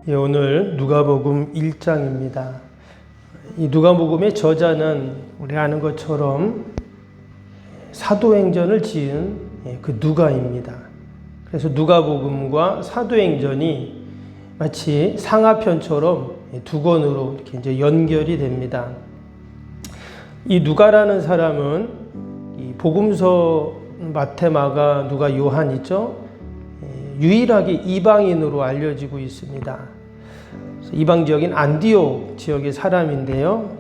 예, 오늘 누가복음 1장입니다. 이 누가복음의 저자는 우리 아는 것처럼 사도행전을 지은 그 누가입니다. 그래서 누가복음과 사도행전이 마치 상하편처럼 두 권으로 이렇게 이제 연결이 됩니다. 이 누가라는 사람은 이 복음서 마태, 마가, 누가, 요한 있죠? 유일하게 이방인으로 알려지고 있습니다. 이방 지역인 안디옥 지역의 사람인데요.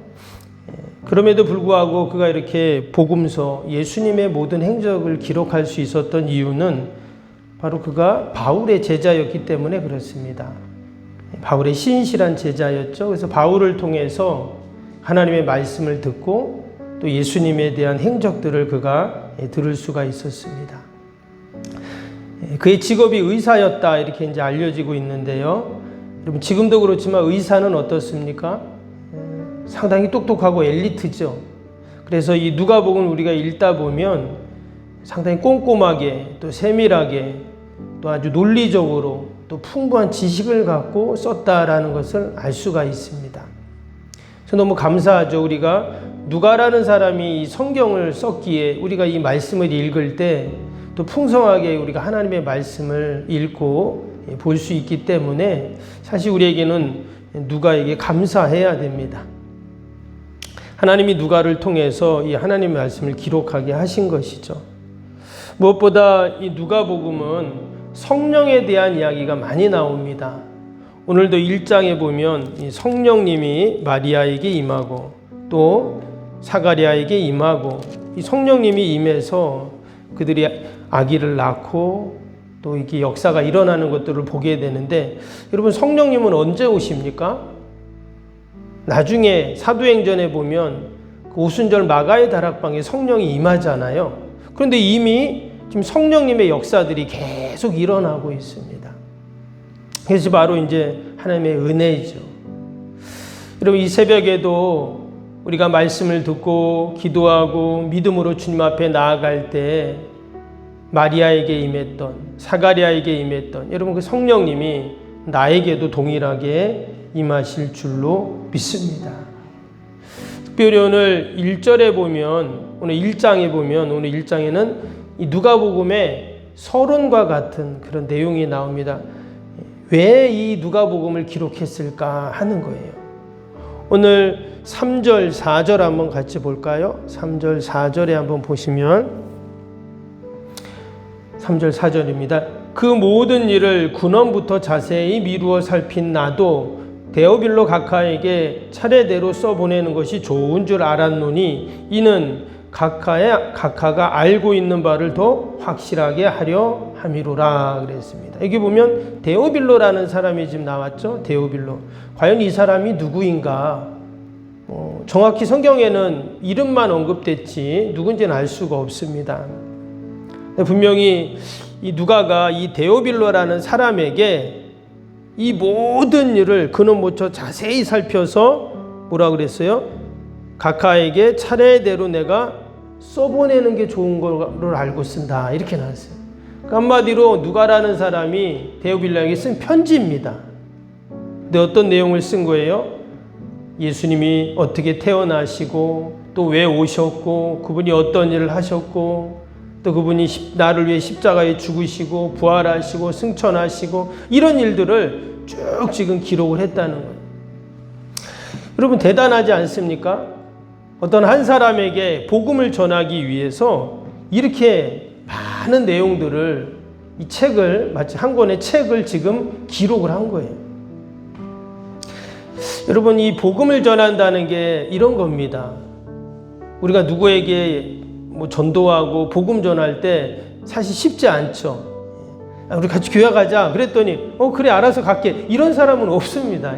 그럼에도 불구하고 그가 이렇게 복음서, 예수님의 모든 행적을 기록할 수 있었던 이유는 바로 그가 바울의 제자였기 때문에 그렇습니다. 바울의 신실한 제자였죠. 그래서 바울을 통해서 하나님의 말씀을 듣고 또 예수님에 대한 행적들을 그가 들을 수가 있었습니다. 그의 직업이 의사였다 이렇게 이제 알려지고 있는데요. 여러분 지금도 그렇지만 의사는 어떻습니까? 상당히 똑똑하고 엘리트죠. 그래서 이 누가복음 우리가 읽다 보면 상당히 꼼꼼하게 또 세밀하게 또 아주 논리적으로 또 풍부한 지식을 갖고 썼다라는 것을 알 수가 있습니다. 그래서 너무 감사하죠. 우리가 누가라는 사람이 이 성경을 썼기에 우리가 이 말씀을 읽을 때 또 풍성하게 우리가 하나님의 말씀을 읽고 볼 수 있기 때문에 사실 우리에게는 누가에게 감사해야 됩니다. 하나님이 누가를 통해서 이 하나님의 말씀을 기록하게 하신 것이죠. 무엇보다 이 누가복음은 성령에 대한 이야기가 많이 나옵니다. 오늘도 1장에 보면 이 성령님이 마리아에게 임하고 또 사가랴에게 임하고 이 성령님이 임해서 그들이 아기를 낳고 또 이렇게 역사가 일어나는 것들을 보게 되는데 여러분 성령님은 언제 오십니까? 나중에 사도행전에 보면 그 오순절 마가의 다락방에 성령이 임하잖아요. 그런데 이미 지금 성령님의 역사들이 계속 일어나고 있습니다. 그래서 바로 이제 하나님의 은혜죠. 여러분 이 새벽에도 우리가 말씀을 듣고 기도하고 믿음으로 주님 앞에 나아갈 때 마리아에게 임했던 사가랴에게 임했던 여러분 그 성령님이 나에게도 동일하게 임하실 줄로 믿습니다. 특별히 오늘 1절에 보면 오늘 1장에 보면 오늘 1장에는 이 누가복음의 서론과 같은 그런 내용이 나옵니다. 왜 이 누가복음을 기록했을까 하는 거예요. 오늘 3절 4절 한번 같이 볼까요? 3절 4절에 한번 보시면 3절 4절입니다. 그 모든 일을 근원부터 자세히 미루어 살핀 나도 데오빌로 각하에게 차례대로 써보내는 것이 좋은 줄 알았노니 이는 각하가 알고 있는 바를 더 확실하게 하려 함이로라 그랬습니다. 여기 보면 데오빌로라는 사람이 지금 나왔죠. 데오빌로. 과연 이 사람이 누구인가? 정확히 성경에는 이름만 언급됐지 누군지는 알 수가 없습니다. 분명히 이 누가가 이 데오빌로라는 사람에게 이 모든 일을 근원부터 자세히 살펴서 뭐라 그랬어요? 각하에게 차례대로 내가 써보내는 게 좋은 걸로 알고 쓴다 이렇게 나왔어요. 그러니까 한마디로 누가라는 사람이 데오빌로에게 쓴 편지입니다. 근데 어떤 내용을 쓴 거예요? 예수님이 어떻게 태어나시고 또 왜 오셨고 그분이 어떤 일을 하셨고 또 그분이 나를 위해 십자가에 죽으시고 부활하시고 승천하시고 이런 일들을 쭉 지금 기록을 했다는 거예요. 여러분 대단하지 않습니까? 어떤 한 사람에게 복음을 전하기 위해서 이렇게 많은 내용들을 이 책을 마치 한 권의 책을 지금 기록을 한 거예요. 여러분 이 복음을 전한다는 게 이런 겁니다. 우리가 누구에게 전도하고 복음 전할 때 사실 쉽지 않죠. 우리 같이 교회 가자 그랬더니 그래 알아서 갈게 이런 사람은 없습니다.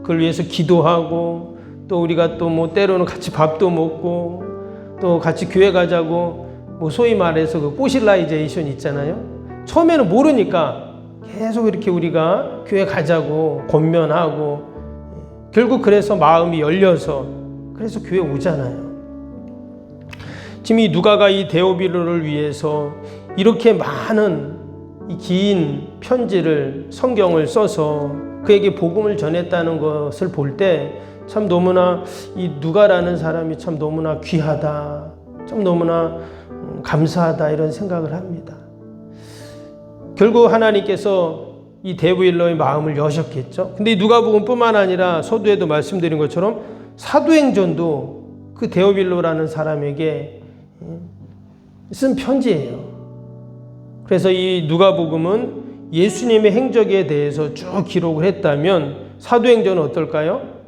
그걸 위해서 기도하고 또 우리가 또 때로는 같이 밥도 먹고 또 같이 교회 가자고 소위 말해서 그 포실라이제이션 있잖아요. 처음에는 모르니까 계속 이렇게 우리가 교회 가자고 권면하고 결국 그래서 마음이 열려서 그래서 교회 오잖아요. 지금 이 누가가 이 데오빌로를 위해서 이렇게 많은 이 긴 편지를 성경을 써서 그에게 복음을 전했다는 것을 볼 때 참 너무나 이 누가라는 사람이 참 너무나 귀하다, 참 너무나 감사하다 이런 생각을 합니다. 결국 하나님께서 이 데브일러의 마음을 여셨겠죠. 근데 이 누가복음뿐만 아니라 서두에도 말씀드린 것처럼 사도행전도 그 데오빌로라는 사람에게 쓴 편지예요. 그래서 이 누가복음은 예수님의 행적에 대해서 쭉 기록을 했다면 사도행전은 어떨까요?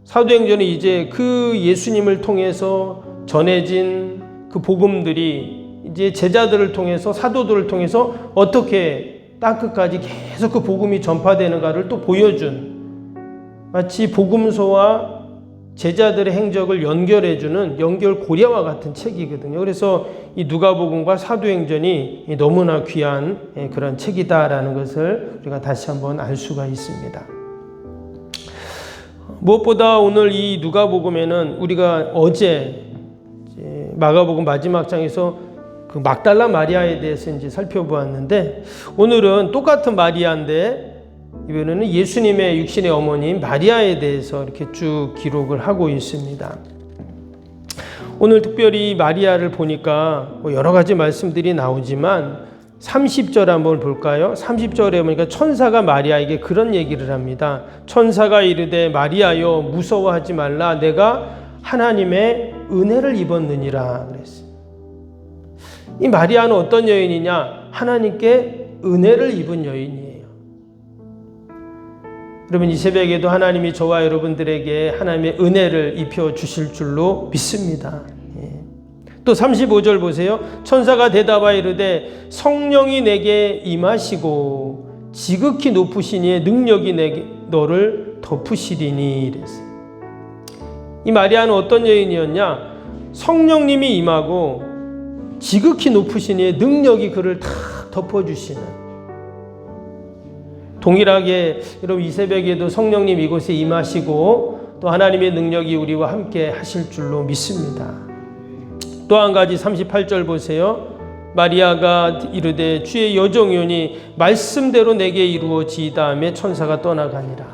사도행전은 이제 그 예수님을 통해서 전해진 그 복음들이 이제 제자들을 통해서 사도들을 통해서 어떻게 땅끝까지 계속 그 복음이 전파되는가를 또 보여준, 마치 복음서와 제자들의 행적을 연결해주는 연결고리와 같은 책이거든요. 그래서 이 누가복음과 사도행전이 너무나 귀한 그런 책이다라는 것을 우리가 다시 한번 알 수가 있습니다. 무엇보다 오늘 이 누가복음에는 우리가 어제 마가복음 마지막 장에서 그 막달라 마리아에 대해서 이제 살펴보았는데, 오늘은 똑같은 마리아인데 이번에는 예수님의 육신의 어머니인 마리아에 대해서 이렇게 쭉 기록을 하고 있습니다. 오늘 특별히 마리아를 보니까 여러 가지 말씀들이 나오지만 30절 한번 볼까요? 30절에 보니까 천사가 마리아에게 그런 얘기를 합니다. 천사가 이르되 마리아여 무서워하지 말라, 내가 하나님의 은혜를 입었느니라 그랬어요. 이 마리아는 어떤 여인이냐? 하나님께 은혜를 입은 여인이에요. 여러분, 이 새벽에도 하나님이 저와 여러분들에게 하나님의 은혜를 입혀 주실 줄로 믿습니다. 또 35절 보세요. 천사가 대답하여 이르되 성령이 내게 임하시고 지극히 높으신 이의 능력이 내게 너를 덮으시리니 이랬어요. 이 마리아는 어떤 여인이었냐? 성령님이 임하고 지극히 높으신 이의 능력이 그를 다 덮어주시는, 동일하게 여러분 이 새벽에도 성령님 이곳에 임하시고 또 하나님의 능력이 우리와 함께 하실 줄로 믿습니다. 또 한 가지 38절 보세요. 마리아가 이르되 주의 여종이오니 말씀대로 내게 이루어지이다 하며 천사가 떠나가니라.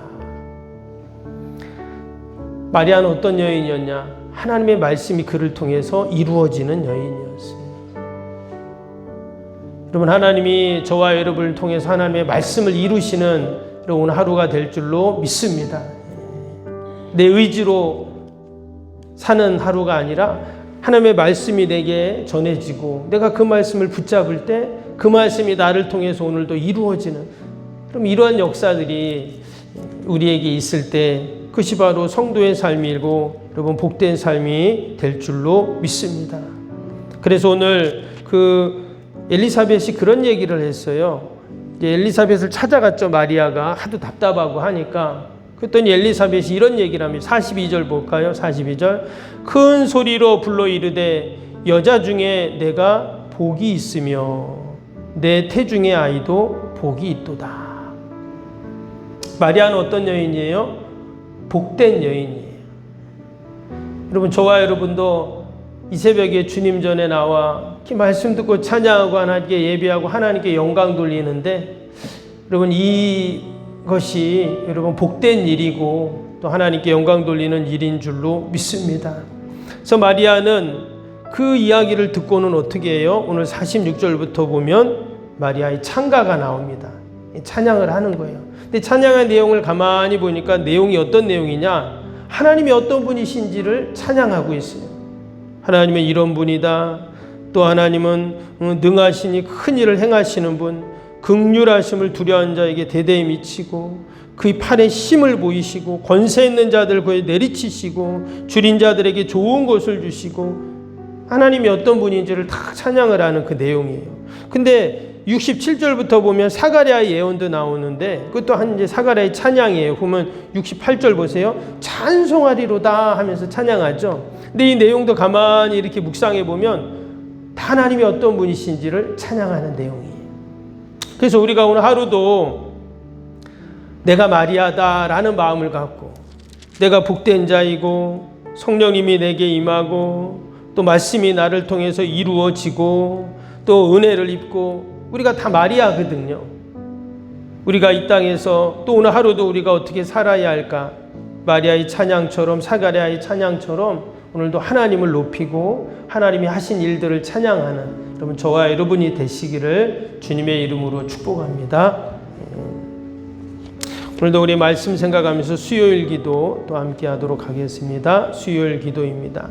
마리아는 어떤 여인이었냐? 하나님의 말씀이 그를 통해서 이루어지는 여인이었어요. 여러분, 하나님이 저와 여러분을 통해서 하나님의 말씀을 이루시는 오늘 하루가 될 줄로 믿습니다. 내 의지로 사는 하루가 아니라 하나님의 말씀이 내게 전해지고 내가 그 말씀을 붙잡을 때 그 말씀이 나를 통해서 오늘도 이루어지는, 그럼 이러한 역사들이 우리에게 있을 때 그것이 바로 성도의 삶이고 여러분 복된 삶이 될 줄로 믿습니다. 그래서 오늘 그 엘리사벳이 그런 얘기를 했어요. 엘리사벳을 찾아갔죠. 마리아가 하도 답답하고 하니까. 그랬더니 엘리사벳이 이런 얘기를 합니다. 42절 볼까요? 42절. 큰 소리로 불러 이르되 여자 중에 내가 복이 있으며 내 태중의 아이도 복이 있도다. 마리아는 어떤 여인이에요? 복된 여인이에요. 여러분, 저와 여러분도 이 새벽에 주님 전에 나와 이렇게 말씀 듣고 찬양하고 하나님께 예배하고 하나님께 영광 돌리는데, 여러분 이것이 여러분 복된 일이고 또 하나님께 영광 돌리는 일인 줄로 믿습니다. 그래서 마리아는 그 이야기를 듣고는 어떻게 해요? 오늘 46절부터 보면 마리아의 찬가가 나옵니다. 찬양을 하는 거예요. 근데 찬양의 내용을 가만히 보니까 내용이 어떤 내용이냐? 하나님이 어떤 분이신지를 찬양하고 있어요. 하나님은 이런 분이다. 또 하나님은 능하시니 큰 일을 행하시는 분, 긍휼하심을 두려워하는 자에게 대대히 미치고 그의 팔에 힘을 보이시고 권세 있는 자들 그에 내리치시고 줄인 자들에게 좋은 것을 주시고, 하나님이 어떤 분인지를 다 찬양을 하는 그 내용이에요. 근데 67절부터 보면 사가랴의 예언도 나오는데 그것도 한 이제 사가랴의 찬양이에요. 보면 68절 보세요. 찬송하리로다 하면서 찬양하죠. 근데 이 내용도 가만히 이렇게 묵상해 보면 다 하나님이 어떤 분이신지를 찬양하는 내용이에요. 그래서 우리가 오늘 하루도 내가 마리아다라는 마음을 갖고 내가 복된 자이고 성령님이 내게 임하고 또 말씀이 나를 통해서 이루어지고 또 은혜를 입고, 우리가 다 마리아거든요. 우리가 이 땅에서 또 오늘 하루도 우리가 어떻게 살아야 할까? 마리아의 찬양처럼, 사가랴의 찬양처럼 오늘도 하나님을 높이고 하나님이 하신 일들을 찬양하는 여러분, 저와 여러분이 되시기를 주님의 이름으로 축복합니다. 오늘도 우리 말씀 생각하면서 수요일 기도 또 함께 하도록 하겠습니다. 수요일 기도입니다.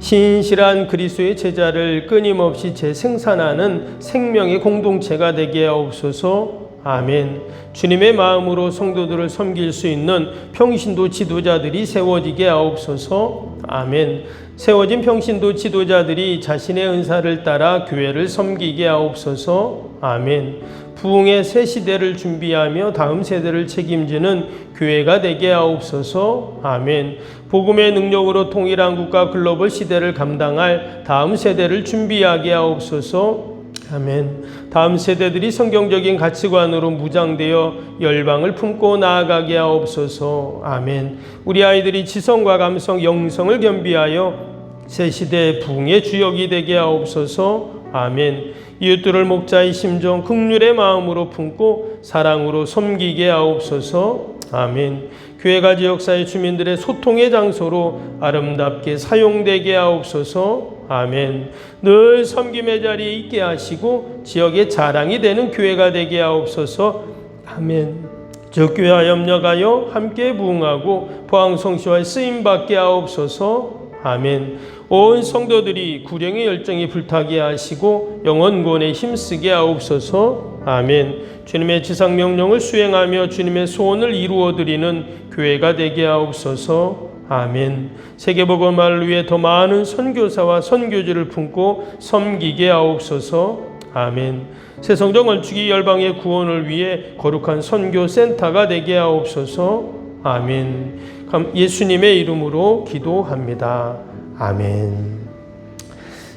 신실한 그리스도의 제자를 끊임없이 재생산하는 생명의 공동체가 되게 하옵소서. 아멘. 주님의 마음으로 성도들을 섬길 수 있는 평신도 지도자들이 세워지게 하옵소서. 아멘. 세워진 평신도 지도자들이 자신의 은사를 따라 교회를 섬기게 하옵소서. 아멘. 부흥의 새 시대를 준비하며 다음 세대를 책임지는 교회가 되게 하옵소서. 아멘. 복음의 능력으로 통일한 국가 글로벌 시대를 감당할 다음 세대를 준비하게 하옵소서. 아멘. 다음 세대들이 성경적인 가치관으로 무장되어 열방을 품고 나아가게 하옵소서. 아멘. 우리 아이들이 지성과 감성, 영성을 겸비하여 새 시대의 부흥의 주역이 되게 하옵소서. 아멘. 이웃들을 목자의 심정, 긍휼의 마음으로 품고 사랑으로 섬기게 하옵소서. 아멘. 교회가 지역사회 주민들의 소통의 장소로 아름답게 사용되게 하옵소서. 아멘. 늘 섬김의 자리에 있게 하시고 지역의 자랑이 되는 교회가 되게 하옵소서. 아멘. 저 교회와 협력하여 함께 부흥하고 포항성시와 쓰임받게 하옵소서. 아멘. 온 성도들이 구령의 열정이 불타게 하시고 영원권에 힘쓰게 하옵소서. 아멘. 주님의 지상명령을 수행하며 주님의 소원을 이루어드리는 교회가 되게 하옵소서. 아멘. 세계복음화를 위해 더 많은 선교사와 선교지를 품고 섬기게 하옵소서. 아멘. 새성정 건축이 열방의 구원을 위해 거룩한 선교센터가 되게 하옵소서. 아멘. 예수님의 이름으로 기도합니다. 아멘.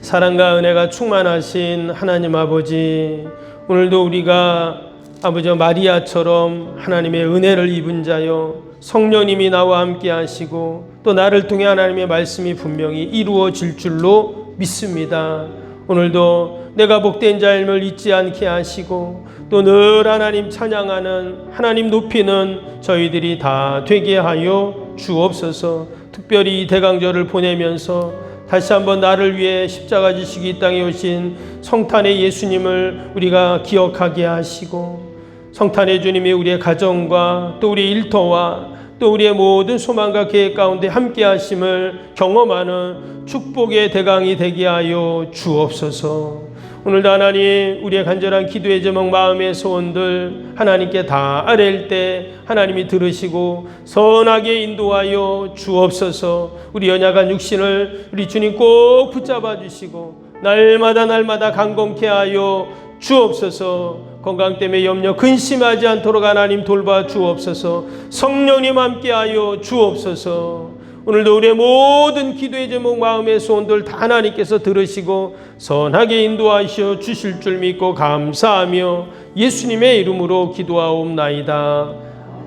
사랑과 은혜가 충만하신 하나님 아버지, 오늘도 우리가 아버지 마리아처럼 하나님의 은혜를 입은 자여 성령님이 나와 함께 하시고 또 나를 통해 하나님의 말씀이 분명히 이루어질 줄로 믿습니다. 오늘도 내가 복된 자임을 잊지 않게 하시고 또 늘 하나님 찬양하는, 하나님 높이는 저희들이 다 되게 하여 주옵소서. 특별히 이 대강절을 보내면서 다시 한번 나를 위해 십자가 지시기 이 땅에 오신 성탄의 예수님을 우리가 기억하게 하시고, 성탄의 주님이 우리의 가정과 또 우리의 일터와 또 우리의 모든 소망과 계획 가운데 함께 하심을 경험하는 축복의 대강이 되게 하여 주옵소서. 오늘도 하나님, 우리의 간절한 기도의 제목, 마음의 소원들 하나님께 다 아뢰일 때 하나님이 들으시고 선하게 인도하여 주옵소서. 우리 연약한 육신을 우리 주님 꼭 붙잡아 주시고 날마다 강건케 하여 주옵소서. 건강 때문에 염려 근심하지 않도록 하나님 돌봐 주옵소서. 성령님 함께하여 주옵소서. 오늘도 우리의 모든 기도의 제목, 마음의 소원들 다 하나님께서 들으시고 선하게 인도하셔 주실 줄 믿고 감사하며 예수님의 이름으로 기도하옵나이다.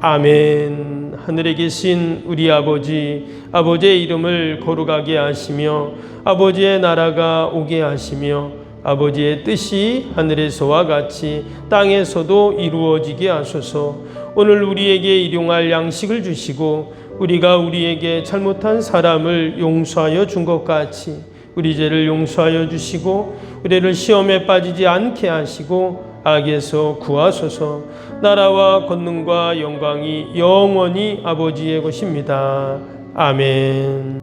아멘. 하늘에 계신 우리 아버지, 아버지의 이름을 거룩하게 하시며 아버지의 나라가 오게 하시며 아버지의 뜻이 하늘에서와 같이 땅에서도 이루어지게 하소서. 오늘 우리에게 일용할 양식을 주시고 우리가 우리에게 잘못한 사람을 용서하여 준 것 같이 우리 죄를 용서하여 주시고 우리를 시험에 빠지지 않게 하시고 악에서 구하소서. 나라와 권능과 영광이 영원히 아버지의 것입니다. 아멘.